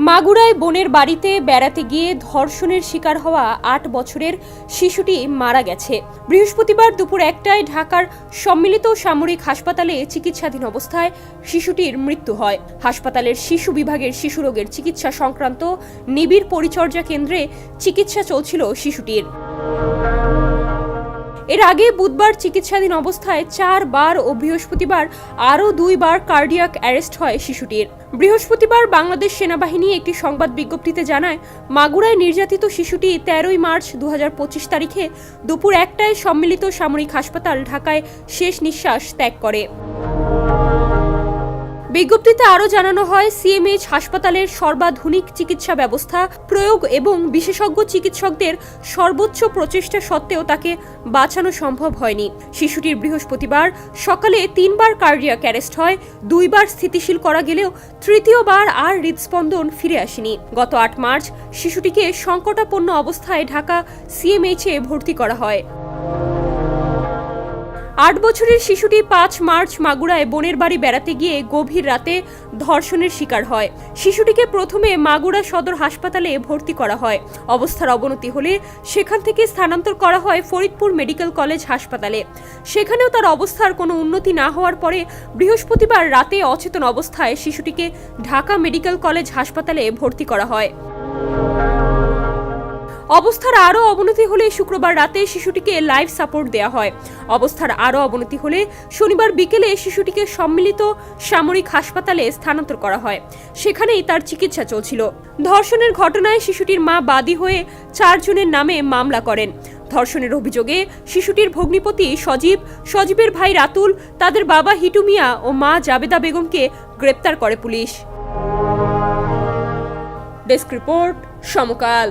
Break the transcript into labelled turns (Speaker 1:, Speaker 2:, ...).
Speaker 1: মাগুরায় বোনের বাড়িতে বেড়াতে গিয়ে ধর্ষণের শিকার হওয়া ৮ বছরের শিশুটি মারা গেছে। বৃহস্পতিবার দুপুর ১টায় ঢাকার সম্মিলিত সামরিক হাসপাতালে চিকিৎসাধীন অবস্থায় শিশুটির মৃত্যু হয়। হাসপাতালের শিশু বিভাগের শিশুরোগের চিকিৎসা সংক্রান্ত নিবিড় পরিচর্যা কেন্দ্রে চিকিৎসা চলছিল শিশুটির। এর আগে বুধবার চিকিৎসাধীন অবস্থায় 4 বার ও বৃহস্পতিবার আরও 2 বার কার্ডিয়াক অ্যারেস্ট হয় শিশুটির। বৃহস্পতিবার বাংলাদেশ সেনাবাহিনী একটি সংবাদ বিজ্ঞপ্তিতে জানায়, মাগুরায় নির্যাতিত শিশুটি 13 মার্চ 2025 তারিখে দুপুর 1টায় সম্মিলিত সামরিক হাসপাতাল ঢাকায় শেষ নিঃশ্বাস ত্যাগ করে। বিজ্ঞপ্তিতে আরও জানানো হয়, সিএমএইচ হাসপাতালের সর্বাধুনিক চিকিৎসা ব্যবস্থা প্রয়োগ এবং বিশেষজ্ঞ চিকিৎসকদের সর্বোচ্চ প্রচেষ্টা সত্ত্বেও তাকে বাঁচানো সম্ভব হয়নি। শিশুটির বৃহস্পতিবার সকালে 3 বার কার্ডিয়াক অ্যারেস্ট হয়, 2 বার স্থিতিশীল করা গেলেও তৃতীয়বার আর হৃদস্পন্দন ফিরে আসেনি। গত 8 মার্চ শিশুটিকে সংকটাপন্ন অবস্থায় ঢাকা সিএমএইচে ভর্তি করা হয়। 8 বছরের শিশুটি 5 মার্চ মাগুরায় বোনের বাড়ি বেড়াতে গিয়ে গভীর রাতে ধর্ষণের শিকার হয়। শিশুটিকে প্রথমে মাগুরা সদর হাসপাতালে ভর্তি করা হয়। অবস্থার অবনতি হলে সেখান থেকে স্থানান্তর করা হয় ফরিদপুর মেডিকেল কলেজ হাসপাতালে। সেখানেও তার অবস্থার কোনো উন্নতি না হওয়ার পরে বৃহস্পতিবার রাতে অচেতন অবস্থায় শিশুটিকে ঢাকা মেডিকেল কলেজ হাসপাতালে ভর্তি করা হয়। অবস্থার আরও অবনতি হলে শুক্রবার রাতে শিশুটিকে লাইফ সাপোর্ট দেওয়া হয়। অবস্থার আরও অবনতি হলে শনিবার বিকেলে শিশুটিকে সম্মিলিত সামরিক হাসপাতালে স্থানান্তর করা হয়। সেখানেই তার চিকিৎসা চলছিল। ধর্ষণের ঘটনায় শিশুটির মা বাদী হয়ে 4 জনের নামে মামলা করেন। ধর্ষণের অভিযোগে শিশুটির ভগ্নিপতি সজীবের ভাই রাতুল, তাদের বাবা হিটু মিয়া ও মা জাবেদা বেগমকে গ্রেপ্তার করে পুলিশ। ডেস্ক রিপোর্ট, সমকাল।